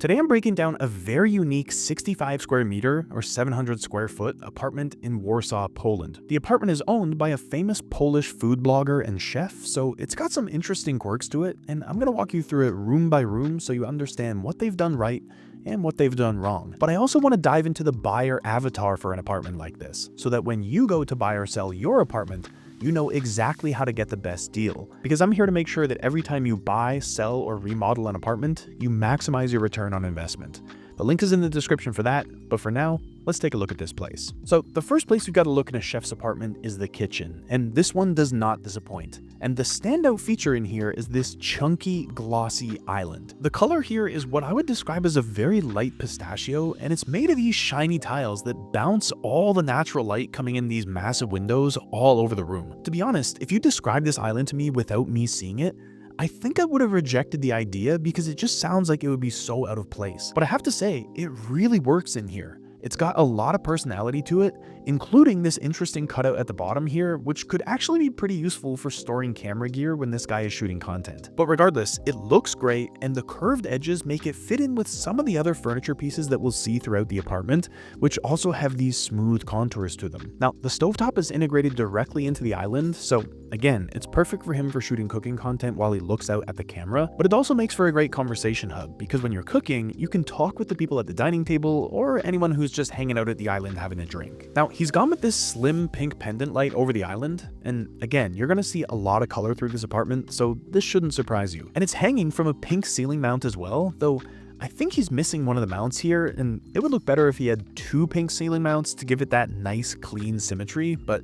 Today I'm breaking down a very unique 65 square meter or 700 square foot apartment in Warsaw, Poland. The apartment is owned by a famous Polish food blogger and chef, so it's got some interesting quirks to it, and I'm gonna walk you through it room by room so you understand what they've done right and what they've done wrong. But I also want to dive into the buyer avatar for an apartment like this, so that when you go to buy or sell your apartment, you know exactly how to get the best deal. Because I'm here to make sure that every time you buy, sell, or remodel an apartment, you maximize your return on investment. The link is in the description for that, but for now, let's take a look at this place. So the first place we've got to look in a chef's apartment is the kitchen, and this one does not disappoint. And the standout feature in here is this chunky, glossy island. The color here is what I would describe as a very light pistachio, and it's made of these shiny tiles that bounce all the natural light coming in these massive windows all over the room. To be honest, if you describe this island to me without me seeing it, I think I would have rejected the idea because it just sounds like it would be so out of place. But I have to say, it really works in here. It's got a lot of personality to it, including this interesting cutout at the bottom here, which could actually be pretty useful for storing camera gear when this guy is shooting content. But regardless, it looks great, and the curved edges make it fit in with some of the other furniture pieces that we'll see throughout the apartment, which also have these smooth contours to them. Now, the stovetop is integrated directly into the island, so again, it's perfect for him for shooting cooking content while he looks out at the camera, but it also makes for a great conversation hub, because when you're cooking, you can talk with the people at the dining table or anyone who's just hanging out at the island having a drink. Now, he's gone with this slim pink pendant light over the island, and again, you're gonna see a lot of color through this apartment, so this shouldn't surprise you. And it's hanging from a pink ceiling mount as well, though I think he's missing one of the mounts here, and it would look better if he had two pink ceiling mounts to give it that nice, clean symmetry, but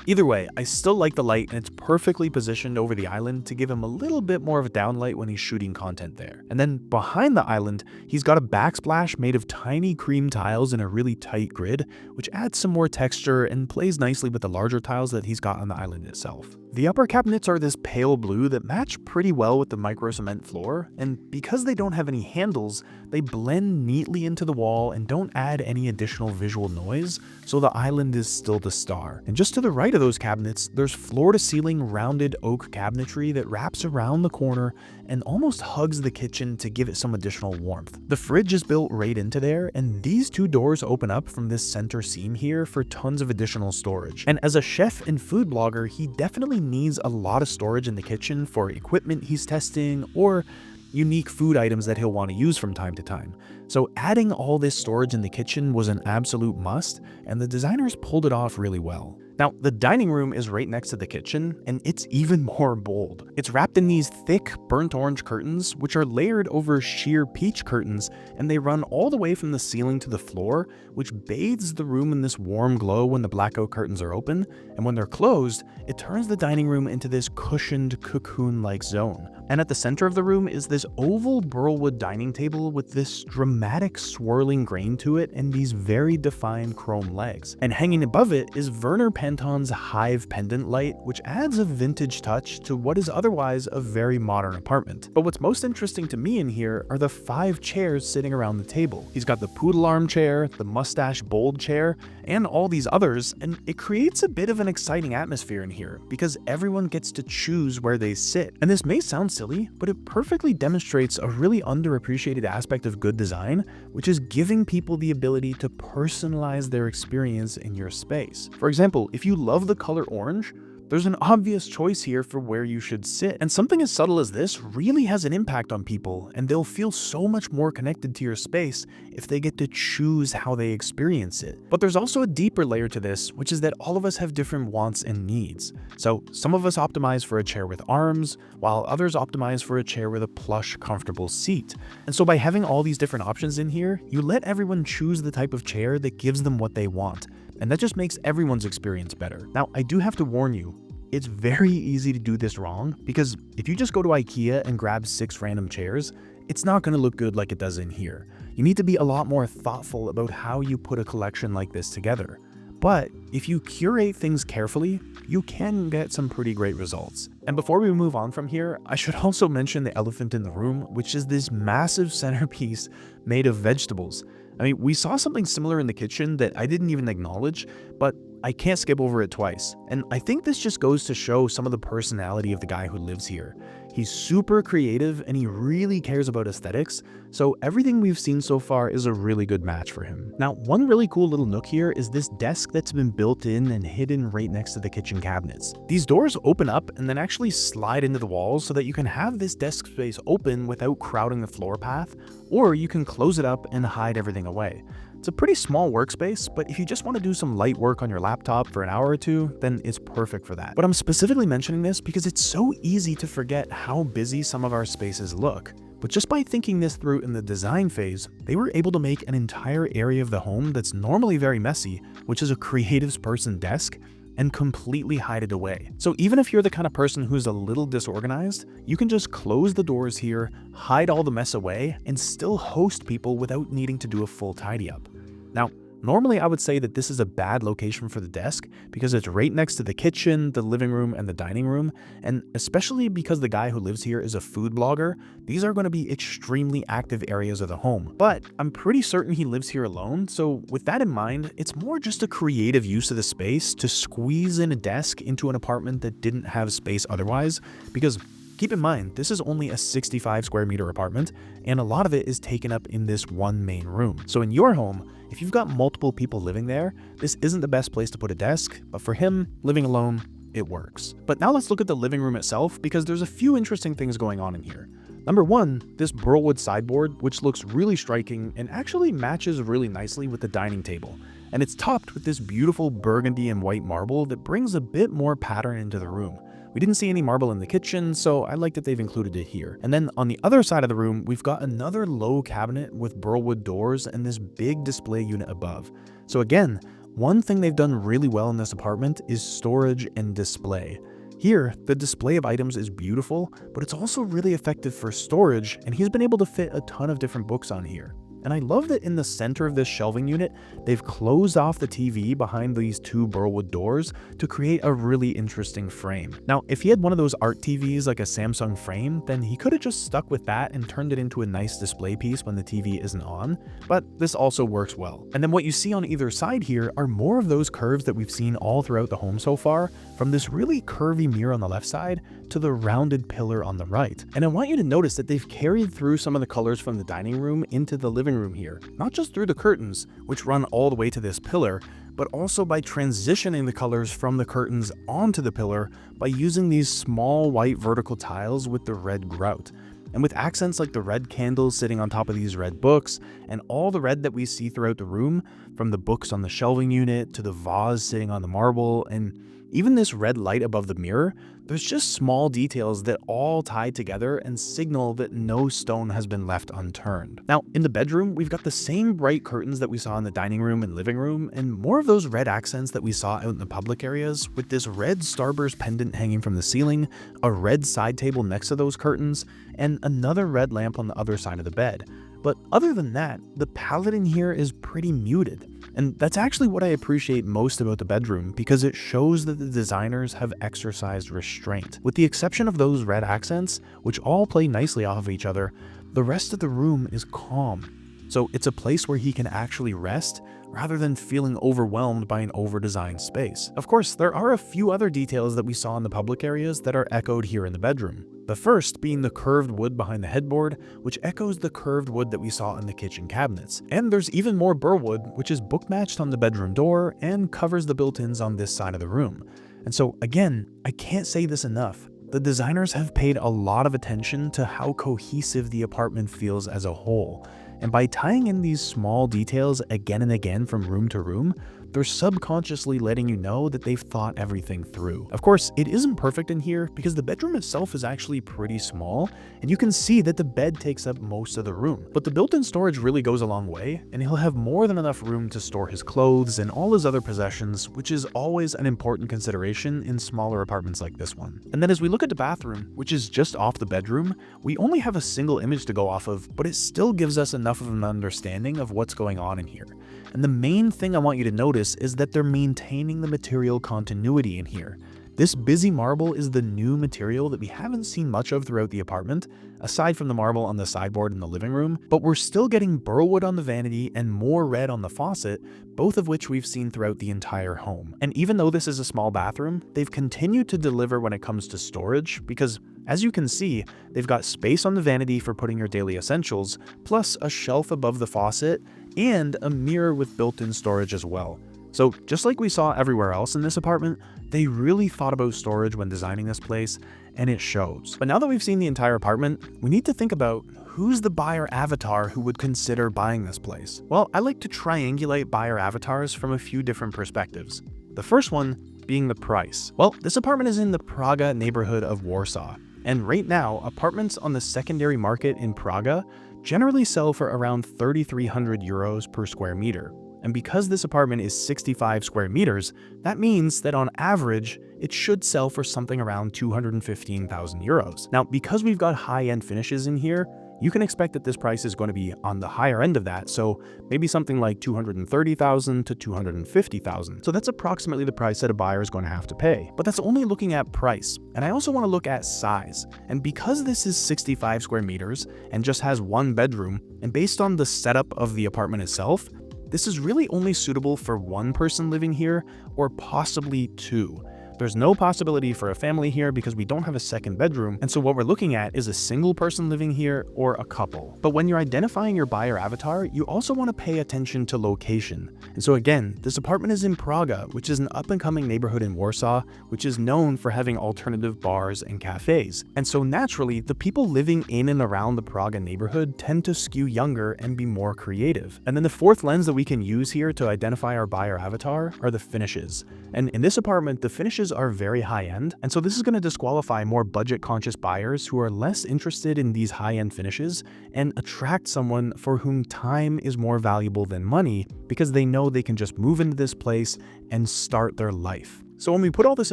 either way, I still like the light, and it's perfectly positioned over the island to give him a little bit more of a downlight when he's shooting content there. And then behind the island, he's got a backsplash made of tiny cream tiles in a really tight grid, which adds some more texture and plays nicely with the larger tiles that he's got on the island itself. The upper cabinets are this pale blue that match pretty well with the micro cement floor, and because they don't have any handles, they blend neatly into the wall and don't add any additional visual noise, so the island is still the star. And just to the right of those cabinets, there's floor-to-ceiling rounded oak cabinetry that wraps around the corner and almost hugs the kitchen to give it some additional warmth. The fridge is built right into there, and these two doors open up from this center seam here for tons of additional storage. And as a chef and food blogger, he definitely needs a lot of storage in the kitchen for equipment he's testing or unique food items that he'll want to use from time to time. So adding all this storage in the kitchen was an absolute must, and the designers pulled it off really well. Now, the dining room is right next to the kitchen, and it's even more bold. It's wrapped in these thick, burnt orange curtains, which are layered over sheer peach curtains, and they run all the way from the ceiling to the floor, which bathes the room in this warm glow when the blackout curtains are open, and when they're closed, it turns the dining room into this cushioned, cocoon-like zone. And at the center of the room is this oval burlwood dining table with this dramatic swirling grain to it and these very defined chrome legs. And hanging above it is Werner Panton's Hive pendant light, which adds a vintage touch to what is otherwise a very modern apartment. But what's most interesting to me in here are the 5 chairs sitting around the table. He's got the poodle armchair, the mustache bold chair, and all these others, and it creates a bit of an exciting atmosphere in here because everyone gets to choose where they sit. And this may sound silly, but it perfectly demonstrates a really underappreciated aspect of good design, which is giving people the ability to personalize their experience in your space. For example, if you love the color orange, there's an obvious choice here for where you should sit. And something as subtle as this really has an impact on people, and they'll feel so much more connected to your space if they get to choose how they experience it. But there's also a deeper layer to this, which is that all of us have different wants and needs. So some of us optimize for a chair with arms, while others optimize for a chair with a plush, comfortable seat. And so by having all these different options in here, you let everyone choose the type of chair that gives them what they want. And that just makes everyone's experience better. Now, I do have to warn you, it's very easy to do this wrong, because if you just go to IKEA and grab 6 random chairs, it's not going to look good like it does in here. You need to be a lot more thoughtful about how you put a collection like this together. But if you curate things carefully, you can get some pretty great results. And before we move on from here, I should also mention the elephant in the room, which is this massive centerpiece made of vegetables. I mean, we saw something similar in the kitchen that I didn't even acknowledge, but I can't skip over it twice. And I think this just goes to show some of the personality of the guy who lives here. He's super creative and he really cares about aesthetics, so everything we've seen so far is a really good match for him. Now, one really cool little nook here is this desk that's been built in and hidden right next to the kitchen cabinets. These doors open up and then actually slide into the walls so that you can have this desk space open without crowding the floor path, or you can close it up and hide everything away. It's a pretty small workspace, but if you just want to do some light work on your laptop for an hour or two, then it's perfect for that. But I'm specifically mentioning this because it's so easy to forget how busy some of our spaces look. But just by thinking this through in the design phase, they were able to make an entire area of the home that's normally very messy, which is a creative person's desk, and completely hide it away. So even if you're the kind of person who's a little disorganized, you can just close the doors here, hide all the mess away, and still host people without needing to do a full tidy up. Now, normally I would say that this is a bad location for the desk because it's right next to the kitchen, the living room, and the dining room, and especially because the guy who lives here is a food blogger, these are going to be extremely active areas of the home. But I'm pretty certain he lives here alone, so with that in mind, it's more just a creative use of the space to squeeze in a desk into an apartment that didn't have space otherwise, because keep in mind, this is only a 65 square meter apartment, and a lot of it is taken up in this one main room. So in your home, if you've got multiple people living there, this isn't the best place to put a desk, but for him, living alone, it works. But now let's look at the living room itself, because there's a few interesting things going on in here. Number one, this burlwood sideboard, which looks really striking and actually matches really nicely with the dining table. And it's topped with this beautiful burgundy and white marble that brings a bit more pattern into the room. We didn't see any marble in the kitchen, so I like that they've included it here. And then on the other side of the room, we've got another low cabinet with burlwood doors and this big display unit above. So again, one thing they've done really well in this apartment is storage and display. Here, the display of items is beautiful, but it's also really effective for storage, and he's been able to fit a ton of different books on here. And I love that in the center of this shelving unit, they've closed off the TV behind these two burlwood doors to create a really interesting frame. Now, if he had one of those art TVs like a Samsung frame, then he could have just stuck with that and turned it into a nice display piece when the TV isn't on, but this also works well. And then what you see on either side here are more of those curves that we've seen all throughout the home so far, from this really curvy mirror on the left side to the rounded pillar on the right. And I want you to notice that they've carried through some of the colors from the dining room into the living room here, not just through the curtains, which run all the way to this pillar, but also by transitioning the colors from the curtains onto the pillar by using these small white vertical tiles with the red grout. And with accents like the red candles sitting on top of these red books, and all the red that we see throughout the room, from the books on the shelving unit to the vase sitting on the marble, and even this red light above the mirror, there's just small details that all tie together and signal that no stone has been left unturned. Now, in the bedroom, we've got the same bright curtains that we saw in the dining room and living room, and more of those red accents that we saw out in the public areas, with this red starburst pendant hanging from the ceiling, a red side table next to those curtains, and another red lamp on the other side of the bed. But other than that, the palette in here is pretty muted. And that's actually what I appreciate most about the bedroom, because it shows that the designers have exercised restraint. With the exception of those red accents, which all play nicely off of each other, the rest of the room is calm. So it's a place where he can actually rest, rather than feeling overwhelmed by an over-designed space. Of course, there are a few other details that we saw in the public areas that are echoed here in the bedroom. The first being the curved wood behind the headboard, which echoes the curved wood that we saw in the kitchen cabinets. And there's even more burlwood, which is book-matched on the bedroom door and covers the built-ins on this side of the room. And so again, I can't say this enough. The designers have paid a lot of attention to how cohesive the apartment feels as a whole. And by tying in these small details again and again from room to room, they're subconsciously letting you know that they've thought everything through. Of course, it isn't perfect in here because the bedroom itself is actually pretty small, and you can see that the bed takes up most of the room. But the built-in storage really goes a long way, and he'll have more than enough room to store his clothes and all his other possessions, which is always an important consideration in smaller apartments like this one. And then as we look at the bathroom, which is just off the bedroom, we only have a single image to go off of, but it still gives us enough of an understanding of what's going on in here. And the main thing I want you to notice is that they're maintaining the material continuity in here. This busy marble is the new material that we haven't seen much of throughout the apartment, aside from the marble on the sideboard in the living room, but we're still getting burlwood on the vanity and more red on the faucet, both of which we've seen throughout the entire home. And even though this is a small bathroom, they've continued to deliver when it comes to storage, because As you can see, they've got space on the vanity for putting your daily essentials, plus a shelf above the faucet, and a mirror with built-in storage as well. So just like we saw everywhere else in this apartment, they really thought about storage when designing this place, and it shows. But now that we've seen the entire apartment, we need to think about who's the buyer avatar who would consider buying this place. Well, I like to triangulate buyer avatars from a few different perspectives. The first one being the price. Well, this apartment is in the Praga neighborhood of Warsaw. And right now, apartments on the secondary market in Praga generally sell for around 3,300 euros per square meter. And because this apartment is 65 square meters, that means that on average, it should sell for something around 215,000 euros. Now, because we've got high-end finishes in here, you can expect that this price is going to be on the higher end of that, so maybe something like 230,000 to 250,000. So that's approximately the price that a buyer is going to have to pay. But that's only looking at price. And I also want to look at size. And because this is 65 square meters and just has one bedroom, and based on the setup of the apartment itself, this is really only suitable for one person living here or possibly two. There's no possibility for a family here because we don't have a second bedroom, and so what we're looking at is a single person living here or a couple. But when you're identifying your buyer avatar, you also want to pay attention to location. And so again, this apartment is in Praga, which is an up-and-coming neighborhood in Warsaw, which is known for having alternative bars and cafes. And so naturally, the people living in and around the Praga neighborhood tend to skew younger and be more creative. And then the fourth lens that we can use here to identify our buyer avatar are the finishes. And in this apartment, the finishes are very high-end, and so this is going to disqualify more budget-conscious buyers who are less interested in these high-end finishes and attract someone for whom time is more valuable than money because they know they can just move into this place and start their life. So when we put all this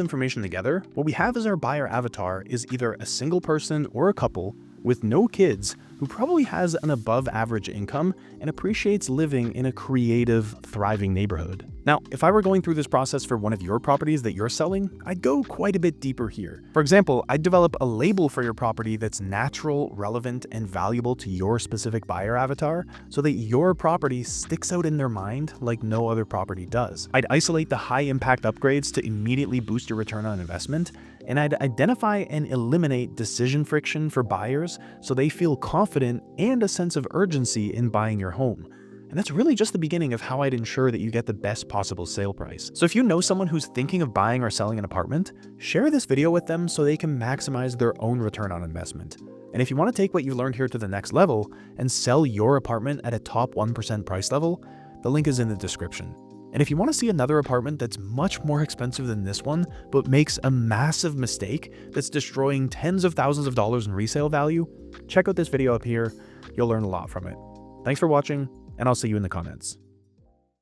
information together, what we have as our buyer avatar is either a single person or a couple with no kids who probably has an above-average income and appreciates living in a creative, thriving neighborhood. Now, if I were going through this process for one of your properties that you're selling, I'd go quite a bit deeper here. For example, I'd develop a label for your property that's natural, relevant, and valuable to your specific buyer avatar so that your property sticks out in their mind like no other property does. I'd isolate the high-impact upgrades to immediately boost your return on investment, and I'd identify and eliminate decision friction for buyers so they feel confident and a sense of urgency in buying your home. And that's really just the beginning of how I'd ensure that you get the best possible sale price. So if you know someone who's thinking of buying or selling an apartment, share this video with them so they can maximize their own return on investment. And if you want to take what you learned here to the next level and sell your apartment at a top 1% price level, the link is in the description. And if you want to see another apartment that's much more expensive than this one, but makes a massive mistake that's destroying tens of thousands of dollars in resale value, check out this video up here. You'll learn a lot from it. Thanks for watching, and I'll see you in the comments.